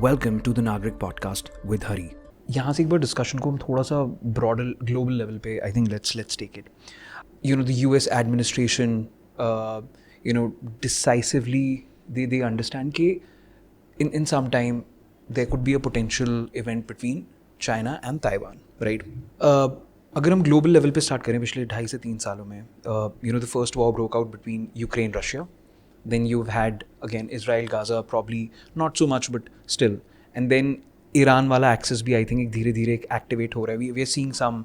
Welcome to the नागरिक podcast with हरी। यहाँ से एक बार डिस्कशन को हम थोड़ा सा ब्रॉडर ग्लोबल लेवल पे I think let's take it. The US administration decisively they understand कि in some time there could be a potential event between China and Taiwan, right? अगर हम ग्लोबल लेवल पे start करें पिछले 2.5 से 3 सालों में the first war broke out between Ukraine Russia. Then you've had again Israel, Gaza, probably not so much, but still. And then Iran wala axis bhi I think ek dheere dheere activate ho raha hai. We are seeing some,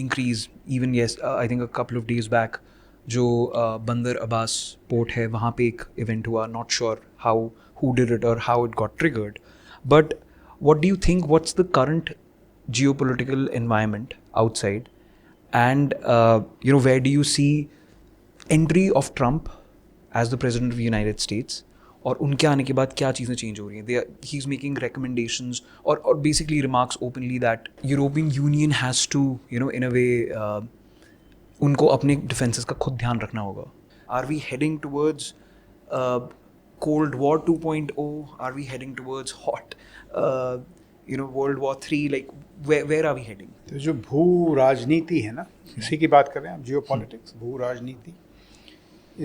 increase. Even I think a couple of days back, जो Bandar Abbas port है वहाँ पे एक event हुआ. Not sure who did it or how it got triggered. But what do you think? What's the current geopolitical environment outside? And where do you see entry of Trump as the president of the United States, और उनके आने के बाद क्या चीज़ें change हो रही हैं? He is making recommendations or basically remarks openly that European Union has to, in a way, उनको अपने डिफेंसेस का खुद ध्यान रखना होगा. Are we heading towards Cold War 2.0? Are we heading towards hot, World War 3? Like, where are we heading? तो जो भू राजनीति है ना, इसी की बात कर रहे हैं आप, जियो पॉलिटिक्स, भू राजनीति,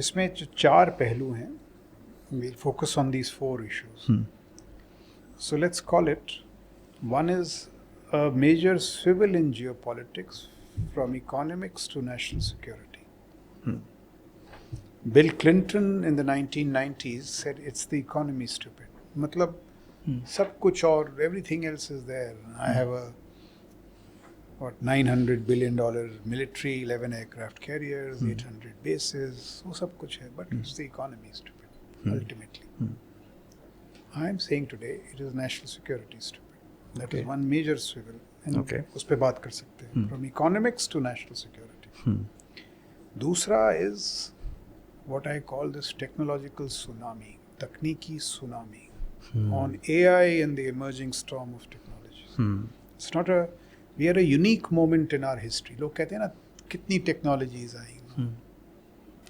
इसमें जो 4 पहलू हैं. we'll focus on these 4 issues. So let's call it, one is a major swivel in geopolitics from economics to national security. Bill Clinton in the 1990s said it's the economy, stupid. मतलब सब कुछ और, everything else is there. I have a $900 billion military, 11 aircraft carriers, 800 bases, वो सब कुछ है, but it's the economy, stupid. Ultimately, I am saying today it is national security, stupid. That is one major swivel, and उस पे बात कर सकते हैं. From economics to national security. दूसरा is what I call this technological tsunami, तकनीकी tsunami, on AI and the emerging storm of technologies. It's not we are a unique moment in our history. लोग कहते हैं ना, कितनी technologies I.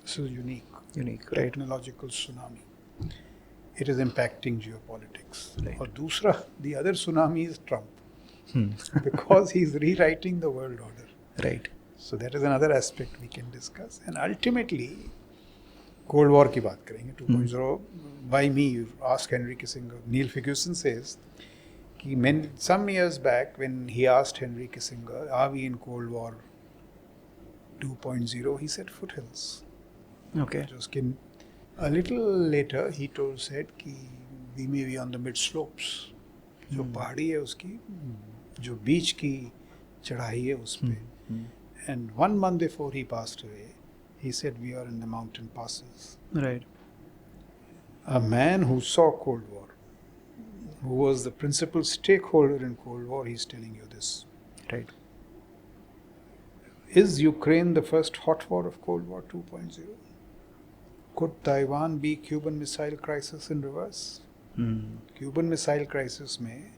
This is unique, right? Technological tsunami. It is impacting geopolitics. Right. और दूसरा, the other tsunami is Trump, because he's rewriting the world order. Right. So that is another aspect we can discuss. And ultimately, Cold War की बात करेंगे 2.0. By me, you ask Henry Kissinger. Neil Ferguson says, some years back when he asked Henry Kissinger, are we in Cold War 2.0? He said foothills. Okay. Just a little later, he said कि we may be on the mid slopes. जो पहाड़ी है उसकी, जो बीच की चढ़ाई है उस पे. And 1 month before he passed away, he said we are in the mountain passes. Right. A man who saw Cold War, who was the principal stakeholder in Cold War, he's telling you this. Right. Is Ukraine the first hot war of Cold War 2.0? Could Taiwan be Cuban Missile Crisis in reverse? Cuban Missile Crisis में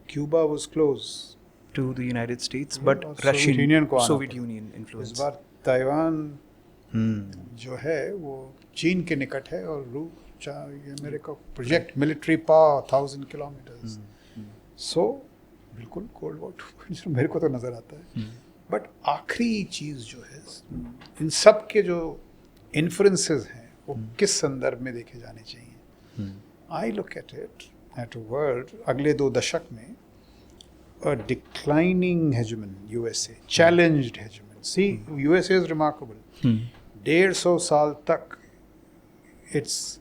Cuba was close to the United States, but Soviet Union को Soviet Union influence. इस बार Taiwan जो है वो चीन के निकट है, और America project military power 1000 kilometres. So बिल्कुल कोल्ड वॉर 2.0 मेरे को तो नज़र आता है. बट आखिरी चीज़ जो है, इन सब के जो इन्फ्लुएंसेस हैं वो किस संदर्भ में देखे जाने चाहिए. I look at it at a world, अगले 2 दशक में a declining hegemon, USA, challenged hegemon. See, USA is remarkable. 150 साल तक its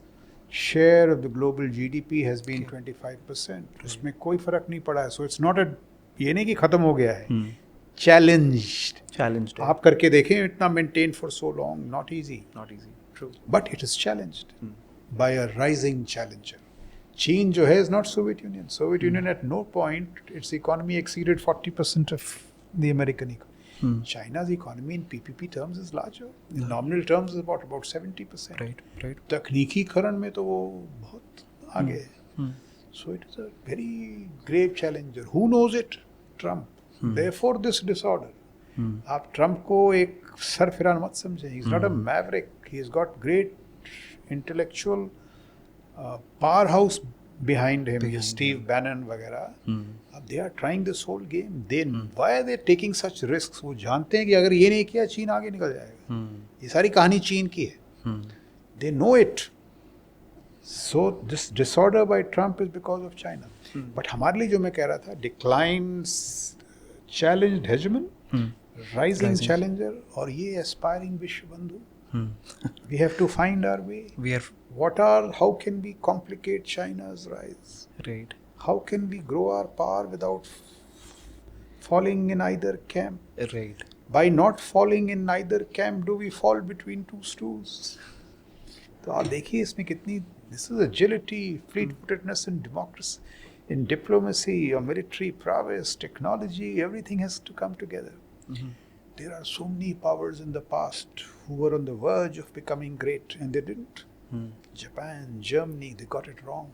share of the global GDP has been 25%. उसमें कोई फर्क नहीं पड़ा है. So it's not ये नहीं कि खत्म हो गया है. Challenged. आप करके देखें, इतना maintained for so long, not easy. True. But it is challenged by a rising challenger. चीन जो है is not Soviet Union. Soviet Union at no point its economy exceeded 40% of the American economy. China's economy in PPP terms is larger. In nominal terms is about 70%. Right. तकनीकीकरण में तो वो बहुत आगे है. So it is a very grave challenger. Who knows it? Trump. Therefore this disorder. आप Trump को एक सरफिरान मत समझें. He's not a maverick. He's got great intellectual power house behind him, Steve Bannon वगैरह, they are trying this whole game. Why are they taking such risks? वो जानते हैं कि अगर ये नहीं किया चीन आगे निकल जाएगा. ये सारी कहानी चीन की है. They know it. So this disorder by Trump is because of China. But हमारे लिए जो मैं कह रहा था, declines, challenged hegemon, rising challenger, और ये aspiring विश्व बंधु. We have to find our way. How can we complicate China's rise? Right. How can we grow our power without falling in either camp? Right. By not falling in either camp, do we fall between two stools? तो आप देखिए इसमें कितनी, this is agility, fleet-footedness in democracy, in diplomacy, or military prowess, technology, everything has to come together. There are so many powers in the past who were on the verge of becoming great and they didn't. Japan, Germany, they got it wrong.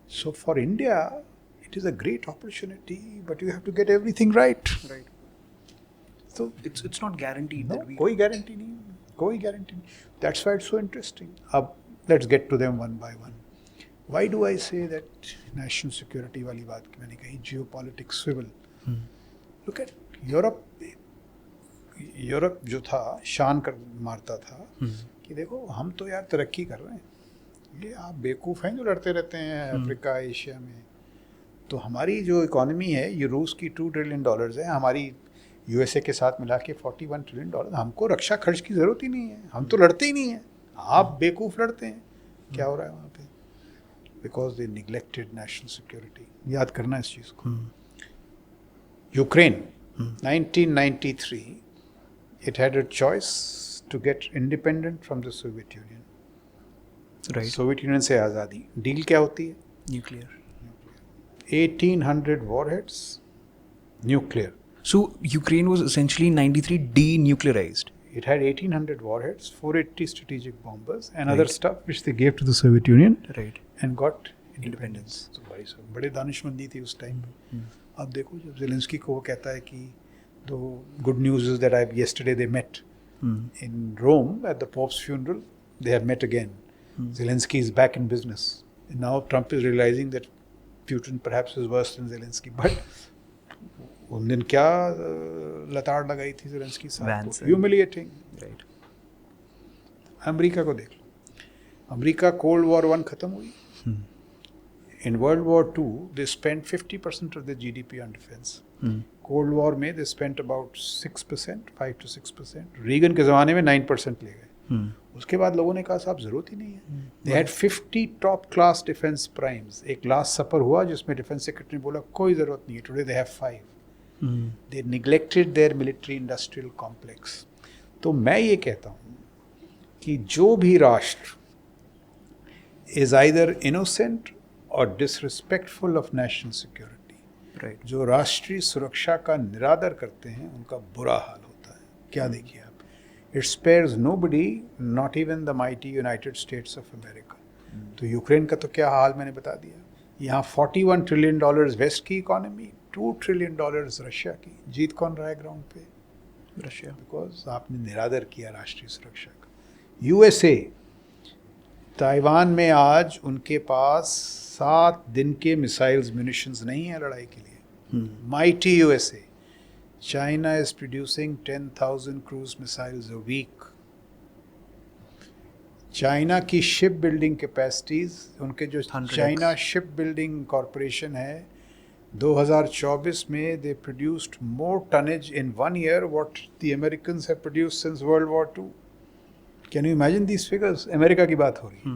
So for India, it is a great opportunity, but you have to get everything right. Right. So It's not guaranteed no, that we. कोई guarantee नहीं. That's why it's so interesting. अब let's get to them one by one. Why do I say that national security वाली बात मैंने कही, geopolitics swivel. Look at Europe. Europe जो था शान कर मारता था कि देखो हम तो यार तरक्की कर रहे हैं, ये आप बेवकूफ़ हैं जो लड़ते रहते हैं अफ्रीका एशिया में. तो हमारी जो इकोनॉमी है ये रूस की $2 ट्रिलियन है, हमारी यूएसए के साथ मिला के $41 ट्रिलियन. हमको रक्षा खर्च की ज़रूरत ही नहीं है, हम तो लड़ते ही नहीं हैं, आप बेवकूफ़ लड़ते हैं. क्या हो रहा है वहाँ पे? Because they neglected national security. याद करना इस चीज़ को. Ukraine 1993, it had a choice to get independent from the Soviet Union. Right. Soviet Union से आज़ादी. डील क्या होती है? Nuclear. 1800 warheads, nuclear. So Ukraine was essentially 93 denuclearized. It had 1800 warheads, 480 strategic bombers, and other stuff which they gave to the Soviet Union. Right. And got independence. So भाई साहब बड़े दानिशमंदी थी उस टाइम. अब देखो जब ज़ेलेंस्की को वो कहता है कि the good news is that yesterday they met in Rome at the Pope's funeral. They have met again. Zelensky is back in business. And now Trump is realizing that Putin perhaps is worse than Zelensky. But उन दिन क्या लताड़ लगाई थी Zelensky साहब को. Humiliating. Right. America को देख लो. America cold war 1 खत्म हुई. In World War II, they spent 50% of their GDP on defense. Cold war में they spent about 6%, 5 to 6%. Reagan के ज़माने में 9% ले गए. उसके बाद लोगों ने कहा साहब ज़रूरत ही नहीं है. They had 50 top class defence primes. एक लास्ट सपर हुआ जिसमें डिफेंस सेक्रेटरी ने बोला कोई ज़रूरत नहीं है. Today they have 5. They neglected their military industrial complex. तो मैं ये कहता हूँ कि जो भी राष्ट्र इज़ आइदर इनोसेंट और disrespectful of national security, Right. जो राष्ट्रीय सुरक्षा का निरादर करते हैं उनका बुरा हाल होता है. क्या देखिए आप, it spares nobody, not even the mighty United States of America. तो यूक्रेन का तो क्या हाल मैंने बता दिया. यहाँ $41 ट्रिलियन वेस्ट की इकोनॉमी, $2 ट्रिलियन रशिया की. जीत कौन रहा है ग्राउंड पे? रशिया. बिकॉज आपने निरादर किया राष्ट्रीय सुरक्षा का. यूएसए, ताइवान में आज उनके पास 7 दिन के मिसाइल्स म्यूनिशंस नहीं है लड़ाई के लिए. Mighty USA. China is producing 10,000 cruise missiles a week. China की शिप बिल्डिंग कैपेसिटीज़, उनके जो 100x. China ship building corporation है, 2024 में they produced more tonnage in 1 year what the Americans have produced since World War 2. Can you imagine these figures? America की बात हो रही है.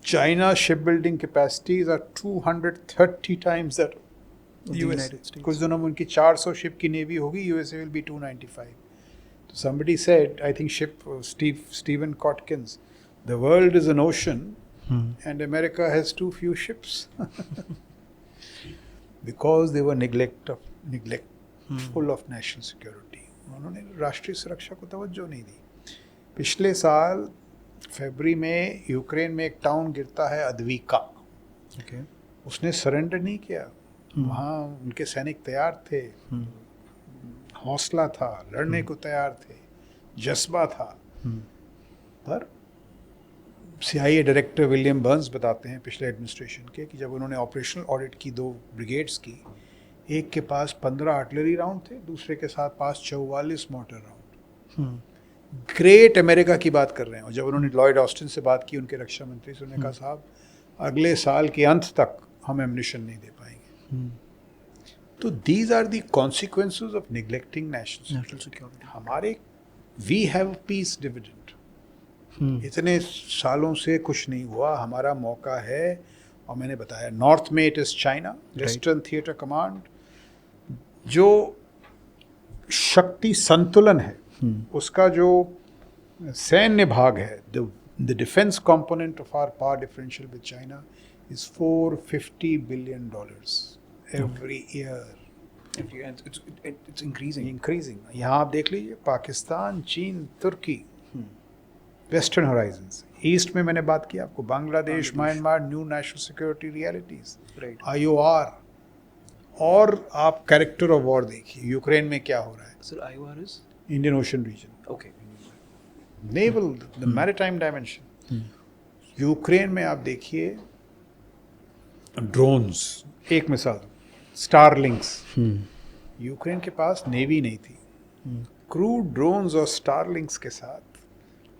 China shipbuilding capacities are 230 times that United States. कुछ दिनों में उनकी 400 शिप की नेवी होगी. USA will be 295. So somebody said, I think Stephen Kotkins, the world is an ocean and America has too few ships. Because they were neglectful of national security. उन्होंने राष्ट्रीय सुरक्षा को तवज्जो नहीं दी. पिछले साल फरवरी में यूक्रेन में एक टाउन गिरता है अद्विका. Okay. उसने सरेंडर नहीं किया. वहाँ उनके सैनिक तैयार थे, हौसला था, लड़ने को तैयार थे, जज्बा था. पर CIA डायरेक्टर विलियम बर्न्स बताते हैं पिछले एडमिनिस्ट्रेशन के कि जब उन्होंने ऑपरेशनल ऑडिट की 2 ब्रिगेड्स की, एक के पास 15 आर्टिलरी राउंड थे, दूसरे के साथ पास 44 मोटर राउंड। ग्रेट अमेरिका की बात कर रहे हैं। और जब उन्होंने लॉयड ऑस्टिन से बात की, उनके रक्षा मंत्री से, उन्होंने कहा साहब अगले साल के अंत तक हम एम्युनिशन नहीं दे पाएंगे। तो these are the consequences of neglecting national security. हमारे वी हैव पीस डिविडेंड, इतने सालों से कुछ नहीं हुआ, हमारा मौका है। और मैंने बताया नॉर्थ में it is China, Western Theatre Command, जो शक्ति संतुलन है उसका जो सैन्य भाग है, the defence component of our power differential with China is $450 billion every year. It's increasing. यहाँ आप देख लीजिए, पाकिस्तान, चीन, तुर्की, वेस्टर्न हॉराइजन्स। ईस्ट में मैंने बात की आपको, Bangladesh, Myanmar, new national security realities, IOR। और आप कैरेक्टर ऑफ वॉर देखिए, यूक्रेन में क्या हो रहा है। Sir, IOR is? Indian Ocean region, Okay. Naval, the maritime dimension. Ukraine में आप देखिए ड्रोन्स, एक मिसाल स्टारलिंक्स। यूक्रेन के पास नेवी नहीं थी, क्रूड ड्रोन्स और स्टारलिंक्स के साथ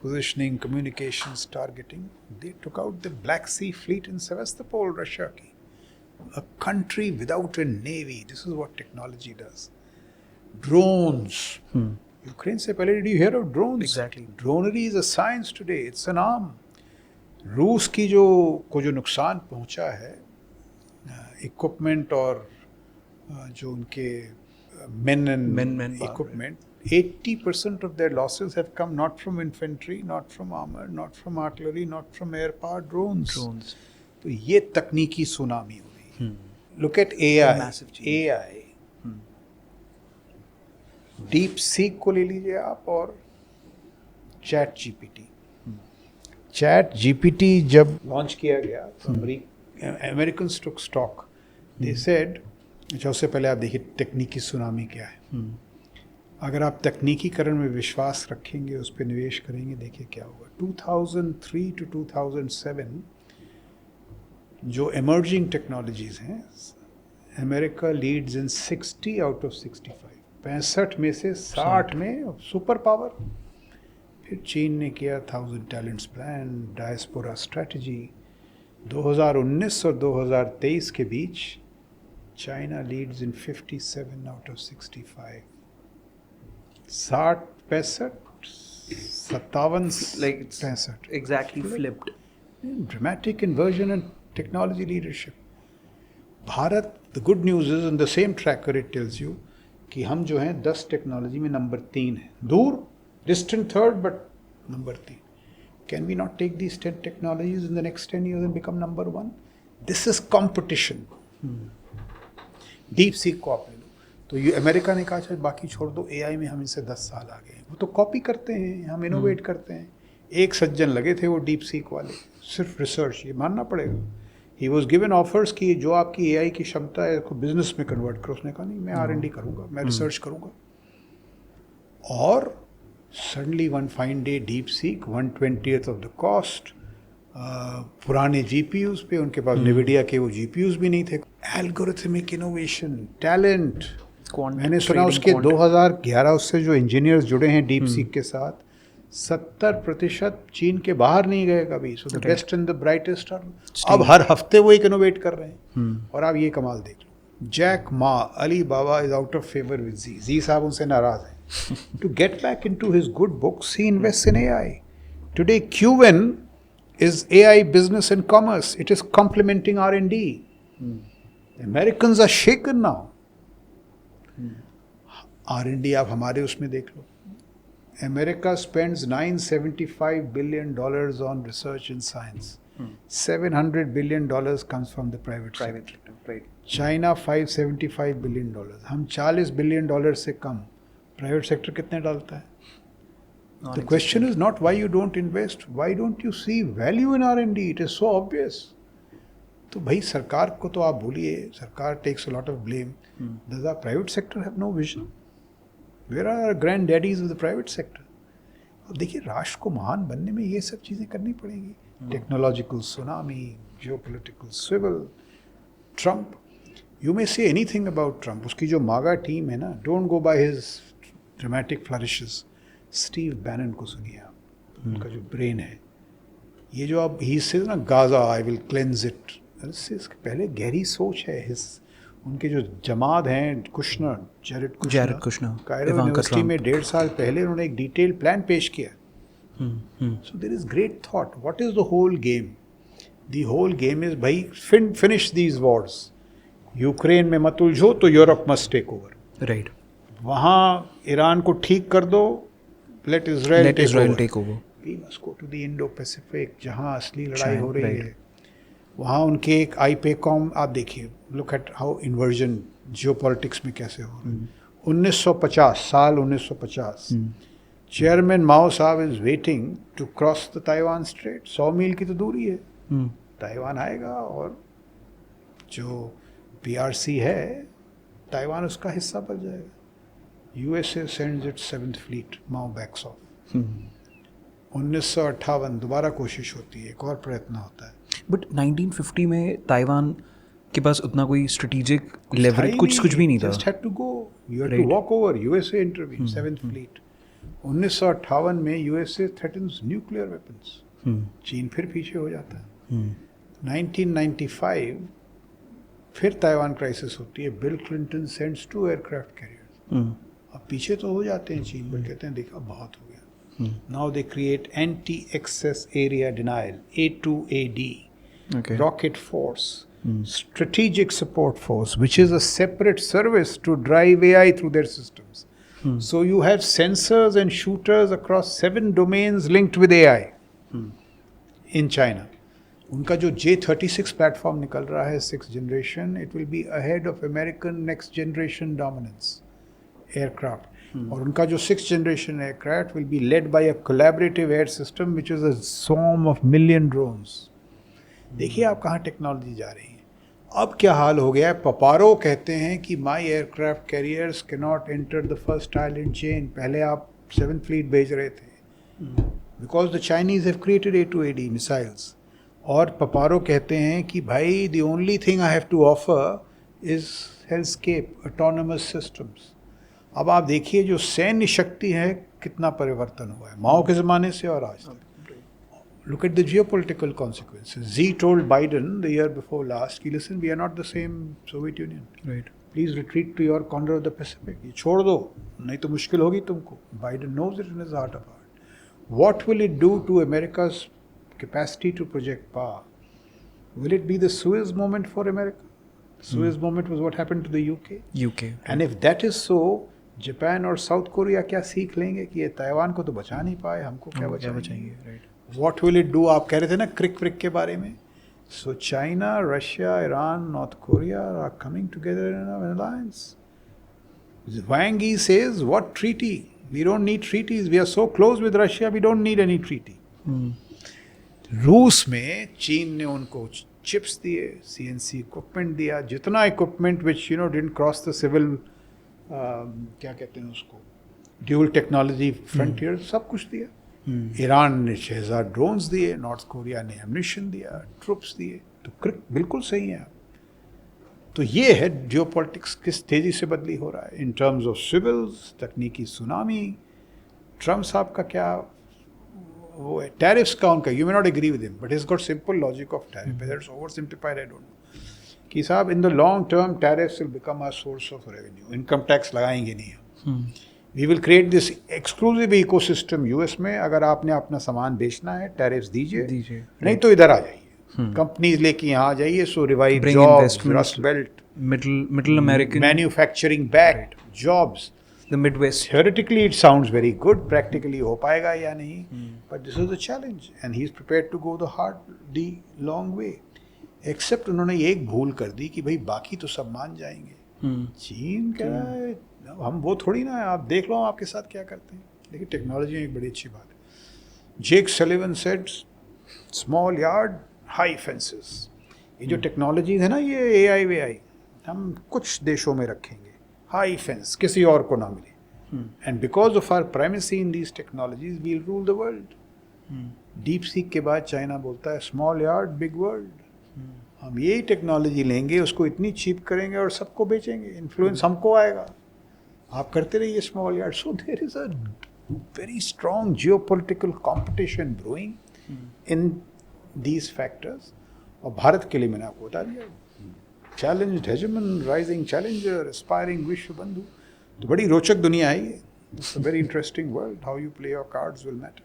positioning, communications, targeting, they took out the Black Sea Fleet in Sevastopol, Russia की। A country without a navy, this is what technology does. Drones. Ukraine से पहले did you hear of drones? Exactly. Dronery is a science today, it's an arm. रूस की को जो नुकसान पहुंचा है इक्विपमेंट और जो उनके men equipment, 80% of their losses have come not from infantry, not from armor, not from artillery, not from air power, drones. तो ये तकनीकी सुनामी हुई। Look at AI, deep seek को ले लीजिए आप और चैट जीपीटी। चैट जीपीटी जब लॉन्च किया गया तो Americans took stock, they said, अच्छा उससे पहले आप देखिए तकनीकी सुनामी क्या है। अगर आप तकनीकीकरण में विश्वास रखेंगे, उस पर निवेश करेंगे, देखिए क्या होगा। 2003 to 2007 जो एमर्जिंग टेक्नोलॉजीज़ हैं, America leads in 60 out of 65, 65 में से 60 में सुपर पावर। फिर चीन ने किया 1000 टैलेंट्स प्लान, डायस्पोरा स्ट्रैटेजी। 2019 और 2023 के बीच China leads in 57 out of 65, 60, 65, 57, Like it's 65, exactly flipped. dramatic inversion in technology leadership. Bharat, the good news is in the same tracker it tells you कि हम जो हैं 10 टेक्नोलॉजी में नंबर 3 है, दूर, distant third but number 3। Can we not take these 10 technologies in the next 10 years and become number 1? This is competition. Deep seek को आप ले लो, तो ये अमेरिका ने कहा चल बाकी छोड़ दो, AI में हम इनसे 10 साल आगे हैं। वो तो कॉपी करते हैं, हम इनोवेट करते हैं। एक सज्जन लगे थे वो डीप सीक वाले, सिर्फ रिसर्च, ये मानना पड़ेगा। ही वॉज गिवन ऑफर्स कि जो आपकी AI की क्षमता है उसको बिजनेस में कन्वर्ट करो। उसने कहा नहीं, मैं R&D करूँगा, मैं रिसर्च करूँगा। और suddenly one fine day deep seek 1/20th of the cost, पुराने GPUs पे, उनके पास NVIDIA के वो GPUs भी नहीं थे। एल्गोरिथमिक इनोवेशन, टैलेंट, मैंने सुना उसके 2011 उससे जो इंजीनियर्स जुड़े हैं डीप सीक के साथ, 70% चीन के बाहर नहीं गए कभी। So the best and the brightest are, अब हर हफ्ते वो एक इनोवेट कर रहे हैं। और आप ये कमाल देख लो, Jack Ma, Alibaba is out of favour with Xi साहब उनसे नाराज हैं। To get back into his good books he invest in AI। Today QN is AI business and commerce. It is complementing R&D. Americans are shaken now. R&D आप हमारे उसमें देख लो, America spends $975 billion on research and science. $700 billion comes from the private sector. Right. China $575 billion. हम $40 billion से कम, private sector कितने डालता है? The question is not why you don't invest. Why don't you see value in R&D? It is so obvious. तो भाई सरकार को तो आप बोलिए, सरकार takes a lot of blame. Does our private sector have no vision? Where are our granddaddies of the private sector? अब देखिए राष्ट्र को महान बनने में ये सब चीज़ें करनी पड़ेंगी, technological tsunami, geopolitical swivel, Trump, you may say anything about Trump, उसकी जो मागा टीम है ना, don't go by his dramatic flourishes, Steve Bannon को सुनिए आप, उनका जो ब्रेन है, ये जो आप ही से ना Gaza I will cleanse it, इसके पहले गहरी सोच है हिस, उनके जो जमात हैं Kushner, Jared Kushner, Cairo university में 1.5 साल पहले उन्होंने एक डिटेल प्लान पेश किया. So there is great thought. What is the whole game? The whole game is भाई फिनिश दीज वॉर्स. यूक्रेन में मत उलझो तो Europe must take over. Right. वहाँ ईरान को ठीक कर दो, let Israel take over. We must go to the Indo Pacific जहाँ असली लड़ाई हो रही है. वहाँ उनके एक आईपेकॉम आप देखिए, look at how inversion geopolitics में कैसे हो रहा है. 1950 साल 1950 चेयरमैन माओ साहब is waiting to cross the Taiwan Strait. 100 मील की तो दूरी है. ताइवान आएगा और जो पीआरसी है ताइवान उसका हिस्सा बन जाएगा. USA sends its 7th fleet, Mao backs off. 1958 दोबारा कोशिश होती है, एक और प्रयत्न होता है. बट 1950 में ताइवान के पास उतना कोई स्ट्रेटेजिक लेवरेज कुछ भी नहीं था. Just had to go, you had to walk over. USA intervene, 7th fleet. 1958 में यूएसए थ्रेटन्स न्यूक्लियर वेपन्स. चीन फिर पीछे हो जाता है. 1995 फिर ताइवान क्राइसिस होती है. Bill Clinton sends 2 aircraft carriers. अब पीछे तो हो जाते हैं चीन, पर कहते हैं देखा बहुत हो गया. Now they create anti-access area denial, A2AD, rocket force, strategic support force, which is a separate service to drive AI through their systems. So you have sensors and shooters across 7 domains linked with AI in China. उनका जो J36 platform निकल रहा है 6th generation, it will be ahead of American next generation dominance aircraft. और उनका जो 6th generation aircraft will be led by a collaborative air system which is a swarm of million drones. देखिए आप कहाँ technology जा रही है. अब क्या हाल हो गया है, पपारो कहते हैं कि my aircraft carriers cannot enter the first island chain. पहले आप 7th फ्लीट भेज रहे थे because the Chinese have created A2AD missiles. और पपारो कहते हैं कि भाई the only thing I have to offer is hellscape autonomous systems. अब आप देखिए जो सैन्य शक्ति है कितना परिवर्तन हुआ है माओ के ज़माने से और आज तक. Look at the geopolitical consequences. Xi told Biden the year before last, listen, we are not the same Soviet Union. Right. Please retreat to your corner of the Pacific. ये छोड़ दो, नहीं तो मुश्किल होगी तुमको. Biden knows it in his heart of heart. What will it do to America's capacity to project power? Will it be the Suez moment for America? Suez moment was what happened to the UK. And if that is so, Japan और south Korea क्या सीख लेंगे कि ये Taiwan को तो बचा नहीं पाए, हमको क्या बचाएंगे. Right. What will it do? आप कह रहे थे ना क्रिक के बारे में. So China, Russia, Iran, North Korea are coming together in an alliance. Wang Yi says what treaty? We don't need treaties. We are so close with Russia, we don't need any treaty. रूस में चीन ने उनको chips दिए, CNC equipment दिया, जितना equipment which didn't cross the civil क्या कहते हैं उसको, ड्यूल टेक्नोलॉजी फ्रंटियर, सब कुछ दिया. ईरान ने 6000 ड्रोन्स दिए, नॉर्थ कोरिया ने एम्यूनिशन दिया, ट्रुप्स दिए. तो बिल्कुल सही है. तो ये है जियोपॉलिटिक्स किस तेज़ी से बदली हो रहा है इन टर्म्स ऑफ सिविल्स, तकनीकी सुनामी. ट्रम्प साहब का क्या वो है, टैरिफ्स का उनका, you may not agree with him but is got simple logic of tariff. Whether it's oversimplified I don't know. कि साहब in the long term tariffs will become a source of revenue. Income tax लगाएंगे नहीं हम. We will create this exclusive ecosystem US में. अगर आपने अपना सामान बेचना है टैरिफ्स दीजिए, नहीं तो इधर आ जाइए, कंपनीज लेके यहाँ आ जाइए. So revive jobs, rust belt, middle American manufacturing backed jobs. The Midwest. Theoretically it sounds very good, practically हो पाएगा या नहीं, but this is the challenge and he is prepared to go the long way. Except उन्होंने एक भूल कर दी कि भाई बाकी तो सब मान जाएंगे. चीन कह रहा है हम वो थोड़ी ना है, आप देख लो हम आपके साथ क्या करते हैं. लेकिन टेक्नोलॉजी में एक बड़ी अच्छी बात है. Jake Sullivan said small yard high fences. ये जो टेक्नोलॉजीज है ना, ये AI हम कुछ देशों में रखेंगे, हाई फेंस किसी और को ना मिले. And because of our primacy in these technologies we'll rule the world. DeepSeek के बाद चाइना बोलता है स्मॉल यार्ड बिग वर्ल्ड. हम यही टेक्नोलॉजी लेंगे, उसको इतनी चीप करेंगे और सबको बेचेंगे, इन्फ्लुएंस हमको आएगा. आप करते रहिए small yard. So there is a very strong geopolitical competition brewing in these factors. और भारत के लिए मैंने आपको बता दिया, challenged hegemon, rising challenger, aspiring विश्व बंधु. तो बड़ी रोचक दुनिया है ये. It's a very interesting world. How you play your cards will matter.